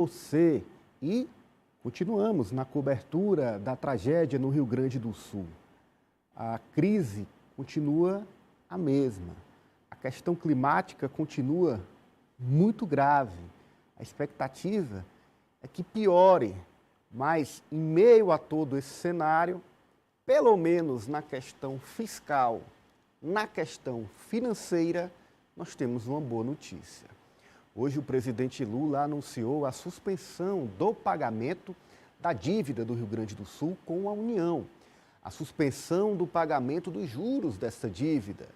Você e continuamos na cobertura da tragédia no Rio Grande do Sul. A crise continua a mesma. A questão climática continua muito grave. A expectativa é que piore, mas em meio a todo esse cenário, pelo menos na questão fiscal, na questão financeira, nós temos uma boa notícia. Hoje o presidente Lula anunciou a suspensão do pagamento da dívida do Rio Grande do Sul com a União. A suspensão do pagamento dos juros dessa dívida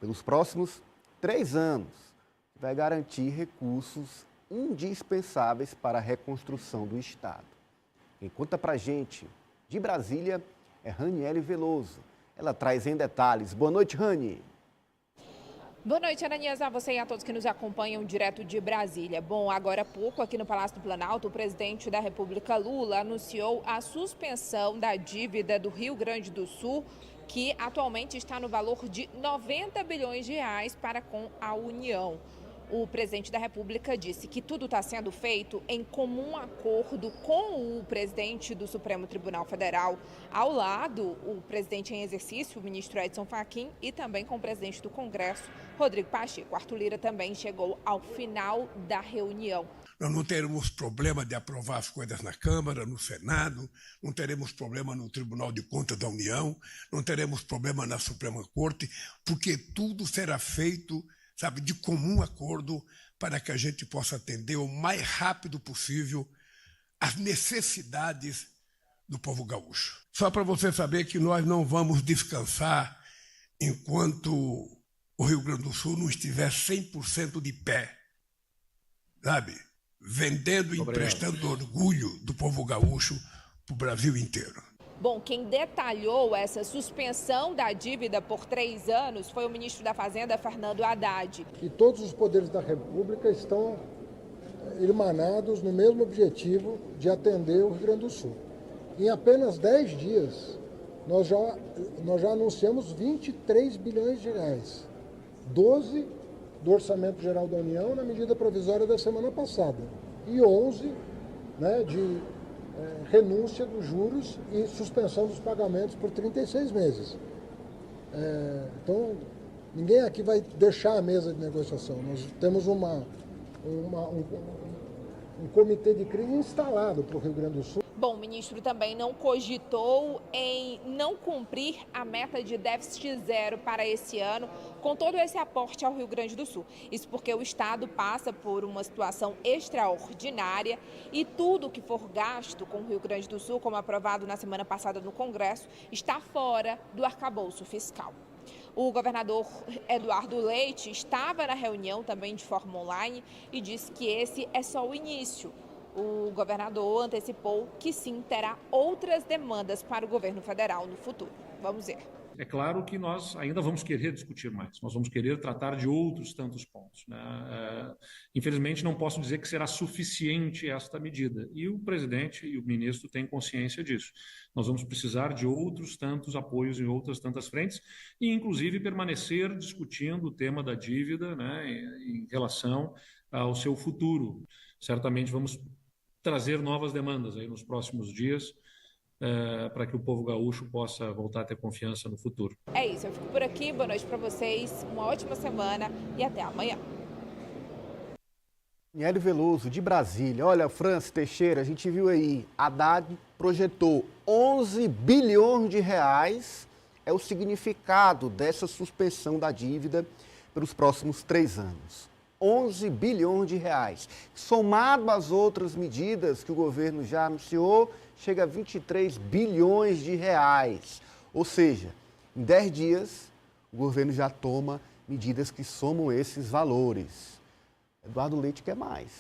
pelos próximos 3 anos, que vai garantir recursos indispensáveis para a reconstrução do Estado. Quem conta pra gente de Brasília é Raniele Veloso. Ela traz em detalhes. Boa noite, Rani. Boa noite, Ananias, a você e a todos que nos acompanham direto de Brasília. Bom, agora há pouco, aqui no Palácio do Planalto, o presidente da República, Lula, anunciou a suspensão da dívida do Rio Grande do Sul, que atualmente está no valor de 90 bilhões de reais para com a União. O presidente da República disse que tudo está sendo feito em comum acordo com o presidente do Supremo Tribunal Federal, ao lado o presidente em exercício, o ministro Edson Fachin, e também com o presidente do Congresso, Rodrigo Pacheco. Arthur Lira também chegou ao final da reunião. Nós não teremos problema de aprovar as coisas na Câmara, no Senado, não teremos problema no Tribunal de Contas da União, não teremos problema na Suprema Corte, porque tudo será feito, sabe, de comum acordo para que a gente possa atender o mais rápido possível as necessidades do povo gaúcho. Só para você saber que nós não vamos descansar enquanto o Rio Grande do Sul não estiver 100% de pé, sabe? Vendendo e emprestando orgulho do povo gaúcho para o Brasil inteiro. Bom, quem detalhou essa suspensão da dívida por 3 anos foi o ministro da Fazenda, Fernando Haddad. E todos os poderes da República estão irmanados no mesmo objetivo de atender o Rio Grande do Sul. Em apenas 10 dias, nós já anunciamos 23 bilhões de reais. 12 do Orçamento Geral da União na medida provisória da semana passada. E 11 de renúncia dos juros e suspensão dos pagamentos por 36 meses. Então, ninguém aqui vai deixar a mesa de negociação. Nós temos um comitê de crise instalado para o Rio Grande do Sul. Bom, o ministro também não cogitou em não cumprir a meta de déficit zero para esse ano, com todo esse aporte ao Rio Grande do Sul. Isso porque o Estado passa por uma situação extraordinária e tudo que for gasto com o Rio Grande do Sul, como aprovado na semana passada no Congresso, está fora do arcabouço fiscal. O governador Eduardo Leite estava na reunião também de forma online e disse que esse é só o início. O governador antecipou que sim terá outras demandas para o governo federal no futuro. Vamos ver. É claro que nós ainda vamos querer discutir mais, nós vamos querer tratar de outros tantos pontos, né? Infelizmente, não posso dizer que será suficiente esta medida, e o presidente e o ministro têm consciência disso. Nós vamos precisar de outros tantos apoios em outras tantas frentes, e inclusive permanecer discutindo o tema da dívida, né, em relação ao seu futuro. Certamente vamos trazer novas demandas aí nos próximos dias, para que o povo gaúcho possa voltar a ter confiança no futuro. É isso, eu fico por aqui, boa noite para vocês, uma ótima semana e até amanhã. Raniele Veloso, de Brasília. Olha, Francis Teixeira, a gente viu aí, Haddad projetou 11 bilhões de reais, é o significado dessa suspensão da dívida pelos próximos 3 anos. 11 bilhões de reais. Somado às outras medidas que o governo já anunciou, chega a 23 bilhões de reais. Ou seja, em 10 dias, o governo já toma medidas que somam esses valores. Eduardo Leite quer mais.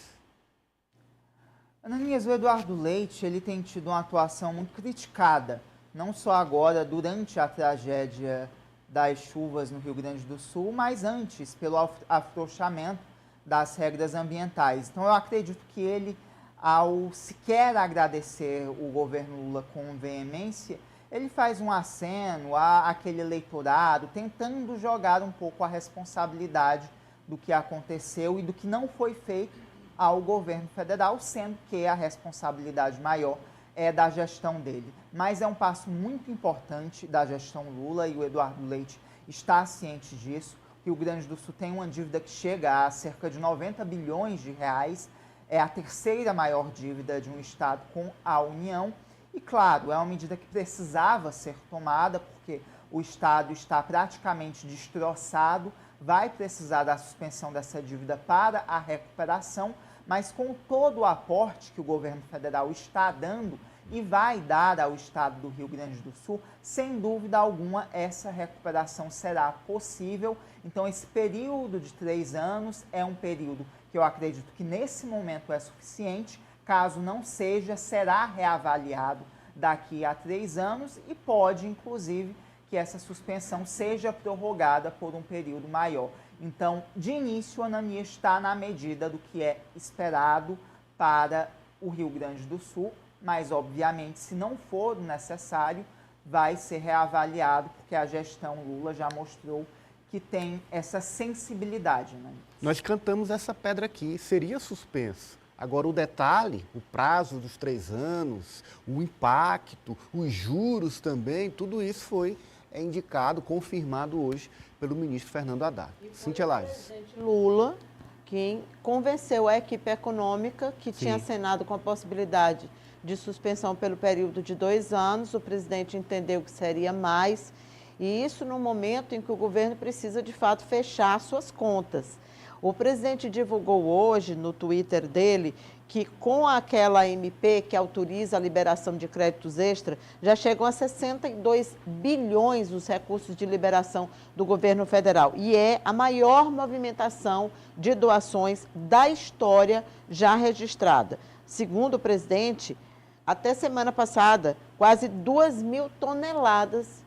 Ananias, o Eduardo Leite ele tem tido uma atuação muito criticada, não só agora, durante a tragédia das chuvas no Rio Grande do Sul, mas antes, pelo afrouxamento das regras ambientais. Então, eu acredito que ele, ao sequer agradecer o governo Lula com veemência, ele faz um aceno àquele eleitorado, tentando jogar um pouco a responsabilidade do que aconteceu e do que não foi feito ao governo federal, sendo que a responsabilidade maior é da gestão dele. Mas é um passo muito importante da gestão Lula e o Eduardo Leite está ciente disso. O Rio Grande do Sul tem uma dívida que chega a cerca de 90 bilhões de reais, é a terceira maior dívida de um estado com a União. E, claro, é uma medida que precisava ser tomada, porque o estado está praticamente destroçado, vai precisar da suspensão dessa dívida para a recuperação, mas com todo o aporte que o governo federal está dando e vai dar ao estado do Rio Grande do Sul, sem dúvida alguma, essa recuperação será possível. Então, esse período de 3 anos é um período que eu acredito que nesse momento é suficiente. Caso não seja, será reavaliado daqui a 3 anos e pode, inclusive, que essa suspensão seja prorrogada por um período maior. Então, de início, a Anania está na medida do que é esperado para o Rio Grande do Sul, mas, obviamente, se não for necessário, vai ser reavaliado, porque a gestão Lula já mostrou que tem essa sensibilidade. Né? Nós cantamos essa pedra aqui, seria suspenso. Agora, o detalhe, o prazo dos 3 anos, o impacto, os juros também, tudo isso foi indicado, confirmado hoje pelo ministro Fernando Haddad. Cíntia Lages. O presidente Lula, quem convenceu a equipe econômica, que tinha Sim. acenado com a possibilidade de suspensão pelo período de 2 anos, o presidente entendeu que seria mais, e isso no momento em que o governo precisa, de fato, fechar suas contas. O presidente divulgou hoje, no Twitter dele, que com aquela MP que autoriza a liberação de créditos extra, já chegam a 62 bilhões os recursos de liberação do governo federal. E é a maior movimentação de doações da história já registrada. Segundo o presidente, até semana passada, quase 2.000 toneladas,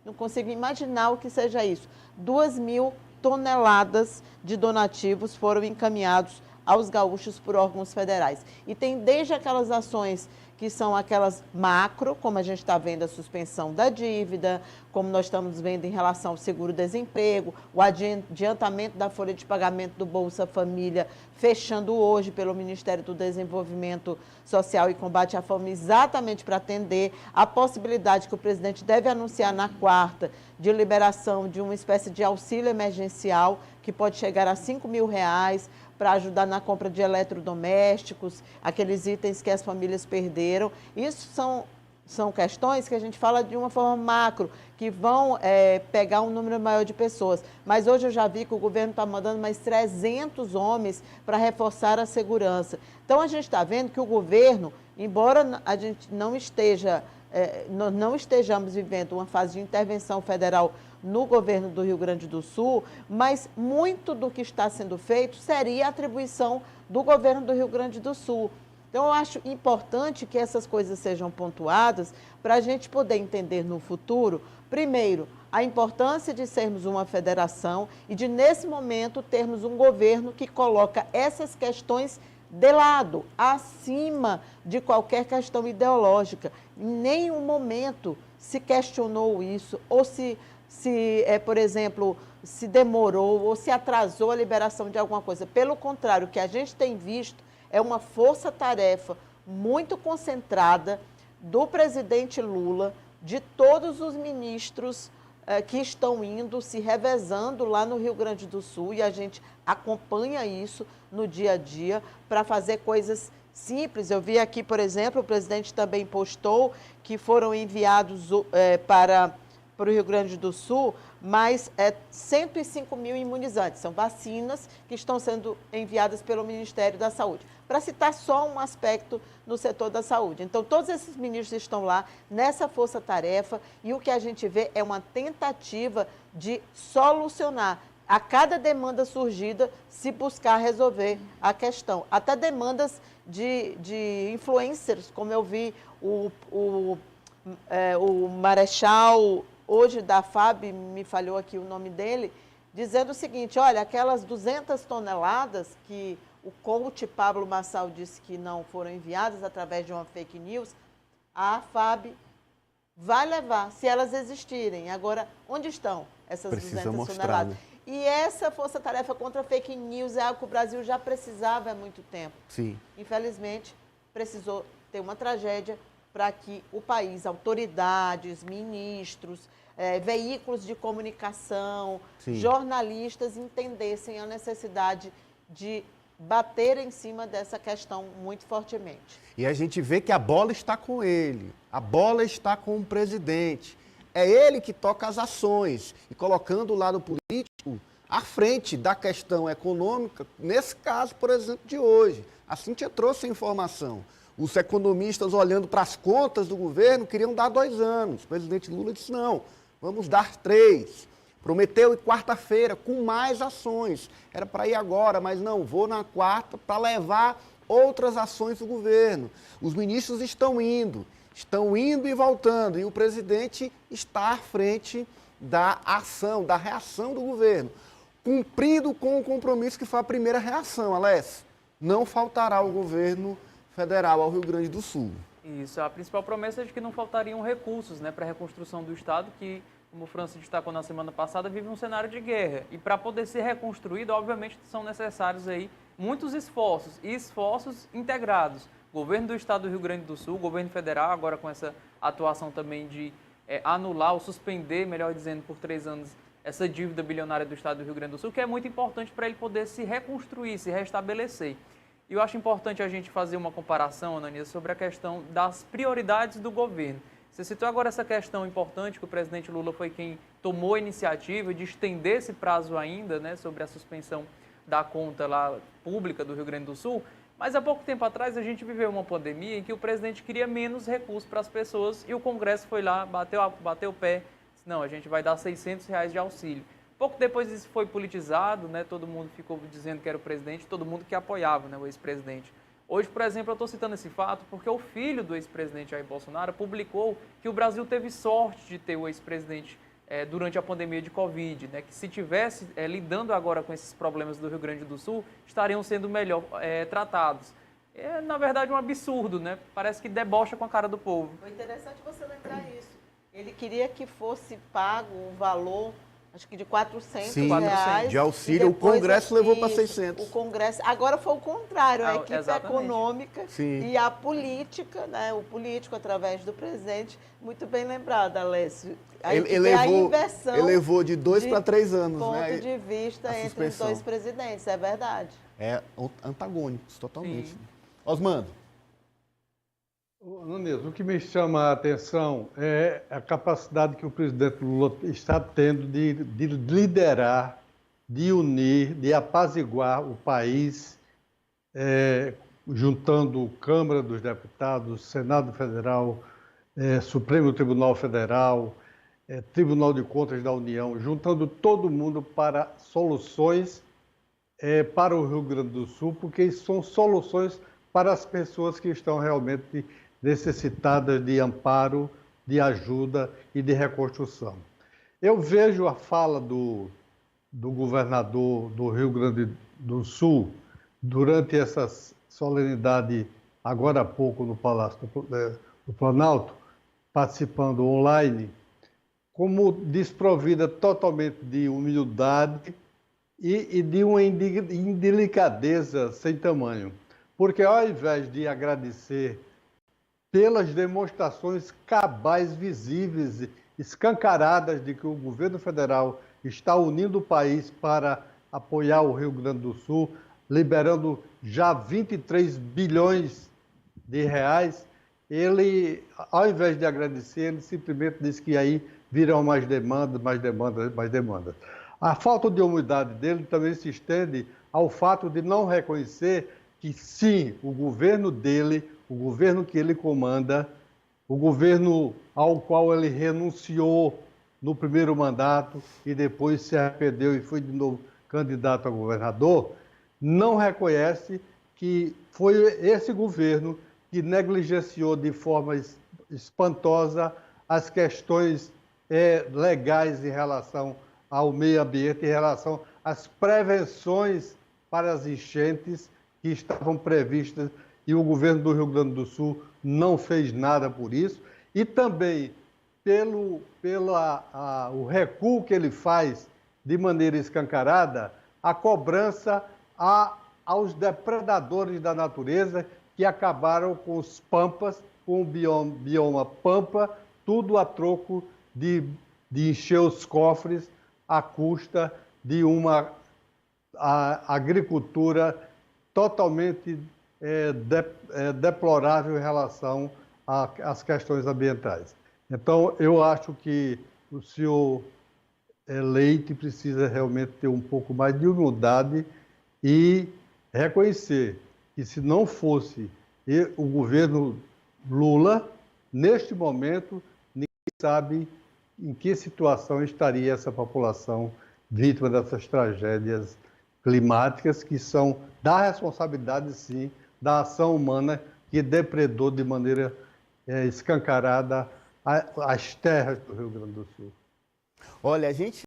não consigo imaginar o que seja isso, 2.000 toneladas de donativos foram encaminhados aos gaúchos por órgãos federais. E tem desde aquelas ações que são aquelas macro, como a gente está vendo a suspensão da dívida, como nós estamos vendo em relação ao seguro-desemprego, o adiantamento da folha de pagamento do Bolsa Família, fechando hoje pelo Ministério do Desenvolvimento Social e Combate à Fome, exatamente para atender a possibilidade que o presidente deve anunciar na quarta de liberação de uma espécie de auxílio emergencial que pode chegar a R$5.000 para ajudar na compra de eletrodomésticos, aqueles itens que as famílias perderam. Isso são questões que a gente fala de uma forma macro, que vão pegar um número maior de pessoas. Mas hoje eu já vi que o governo está mandando mais 300 homens para reforçar a segurança. Então, a gente está vendo que o governo, embora a gente não estejamos vivendo uma fase de intervenção federal no governo do Rio Grande do Sul, mas muito do que está sendo feito seria atribuição do governo do Rio Grande do Sul. Então, eu acho importante que essas coisas sejam pontuadas para a gente poder entender no futuro, primeiro, a importância de sermos uma federação e de, nesse momento, termos um governo que coloca essas questões de lado, acima de qualquer questão ideológica. Em nenhum momento se questionou isso, ou por exemplo, se demorou ou se atrasou a liberação de alguma coisa. Pelo contrário, o que a gente tem visto é uma força-tarefa muito concentrada do presidente Lula, de todos os ministros que estão indo, se revezando lá no Rio Grande do Sul, e a gente acompanha isso no dia a dia para fazer coisas simples. Eu vi aqui, por exemplo, o presidente também postou que foram enviados para o Rio Grande do Sul mais 105 mil imunizantes. São vacinas que estão sendo enviadas pelo Ministério da Saúde. Para citar só um aspecto no setor da saúde. Então, todos esses ministros estão lá nessa força-tarefa e o que a gente vê é uma tentativa de solucionar a cada demanda surgida, se buscar resolver a questão. Até demandas de influencers, como eu vi o Marechal hoje da FAB, me falhou aqui o nome dele, dizendo o seguinte: olha, aquelas 200 toneladas que o coach Pablo Marçal disse que não foram enviadas através de uma fake news, a FAB vai levar, se elas existirem. Agora, onde estão essas Precisa 200 mostrar, toneladas? né? E essa força-tarefa contra fake news é algo que o Brasil já precisava há muito tempo. Sim. Infelizmente, precisou ter uma tragédia para que o país, autoridades, ministros, veículos de comunicação, Sim. jornalistas entendessem a necessidade de bater em cima dessa questão muito fortemente. E a gente vê que a bola está com ele, a bola está com o presidente. É ele que toca as ações e colocando o lado político à frente da questão econômica, nesse caso, por exemplo, de hoje. A Cíntia trouxe a informação. Os economistas, olhando para as contas do governo, queriam dar 2 anos. O presidente Lula disse, não, vamos dar 3. Prometeu em quarta-feira, com mais ações. Era para ir agora, mas não, vou na quarta para levar outras ações do governo. Os ministros estão indo e voltando, e o presidente está à frente da ação, da reação do governo, cumprindo com o compromisso que foi a primeira reação, Alessio. Não faltará ao governo federal, ao Rio Grande do Sul. Isso, a principal promessa é de que não faltariam recursos, né, para a reconstrução do Estado, que, como o Francis destacou na semana passada, vive um cenário de guerra. E para poder ser reconstruído, obviamente, são necessários aí muitos esforços, e esforços integrados. Governo do Estado do Rio Grande do Sul, governo federal, agora com essa atuação também de anular ou suspender, melhor dizendo, por 3 anos, essa dívida bilionária do Estado do Rio Grande do Sul, que é muito importante para ele poder se reconstruir, se restabelecer. E eu acho importante a gente fazer uma comparação, Ananias, sobre a questão das prioridades do governo. Você citou agora essa questão importante, que o presidente Lula foi quem tomou a iniciativa de estender esse prazo ainda, né, sobre a suspensão da conta lá pública do Rio Grande do Sul, mas há pouco tempo atrás a gente viveu uma pandemia em que o presidente queria menos recursos para as pessoas e o Congresso foi lá, bateu o pé, disse, não, a gente vai dar R$600 de auxílio. Pouco depois isso foi politizado, né, todo mundo ficou dizendo que era o presidente, todo mundo que apoiava, né, o ex-presidente. Hoje, por exemplo, eu estou citando esse fato porque o filho do ex-presidente Jair Bolsonaro publicou que o Brasil teve sorte de ter o ex-presidente durante a pandemia de Covid, né, que se tivesse lidando agora com esses problemas do Rio Grande do Sul, estariam sendo melhor tratados. É, na verdade, um absurdo, né? Parece que debocha com a cara do povo. Foi interessante você lembrar isso. Ele queria que fosse pago um valor, acho que de R$400 de auxílio, o Congresso levou para 600. O Congresso, agora foi o contrário, a equipe exatamente. econômica e a política, né, o político através do presidente, muito bem lembrado, Alessio. Ele levou de 2 para 3 anos, ponto né? de vista entre os dois presidentes, é verdade. É antagônicos, totalmente. Osmando. Nunes, o que me chama a atenção é a capacidade que o presidente Lula está tendo de liderar, de unir, de apaziguar o país, juntando Câmara dos Deputados, Senado Federal, Supremo Tribunal Federal, Tribunal de Contas da União, juntando todo mundo para soluções para o Rio Grande do Sul, porque são soluções para as pessoas que estão realmente necessitadas de amparo, de ajuda e de reconstrução. Eu vejo a fala do governador do Rio Grande do Sul durante essa solenidade, agora há pouco, no Palácio do Planalto, participando online, como desprovida totalmente de humildade e de uma indelicadeza sem tamanho. Porque ao invés de agradecer pelas demonstrações cabais, visíveis, escancaradas de que o governo federal está unindo o país para apoiar o Rio Grande do Sul, liberando já 23 bilhões de reais, ele, ao invés de agradecer, ele simplesmente disse que aí virão mais demandas, mais demandas, mais demandas. A falta de humildade dele também se estende ao fato de não reconhecer que, sim, o governo dele, o governo que ele comanda, o governo ao qual ele renunciou no primeiro mandato e depois se arrependeu e foi de novo candidato a governador, não reconhece que foi esse governo que negligenciou de forma espantosa as questões legais em relação ao meio ambiente, em relação às prevenções para as enchentes que estavam previstas e o governo do Rio Grande do Sul não fez nada por isso. E também o recuo que ele faz de maneira escancarada a cobrança aos depredadores da natureza que acabaram com os pampas, com o bioma pampa, tudo a troco de encher os cofres à custa de uma agricultura totalmente deplorável em relação às questões ambientais. Então, eu acho que o senhor Leite precisa realmente ter um pouco mais de humildade e reconhecer que, se não fosse o governo Lula, neste momento, ninguém sabe em que situação estaria essa população vítima dessas tragédias climáticas, que são da responsabilidade, sim, da ação humana que depredou de maneira escancarada as terras do Rio Grande do Sul. Olha, a gente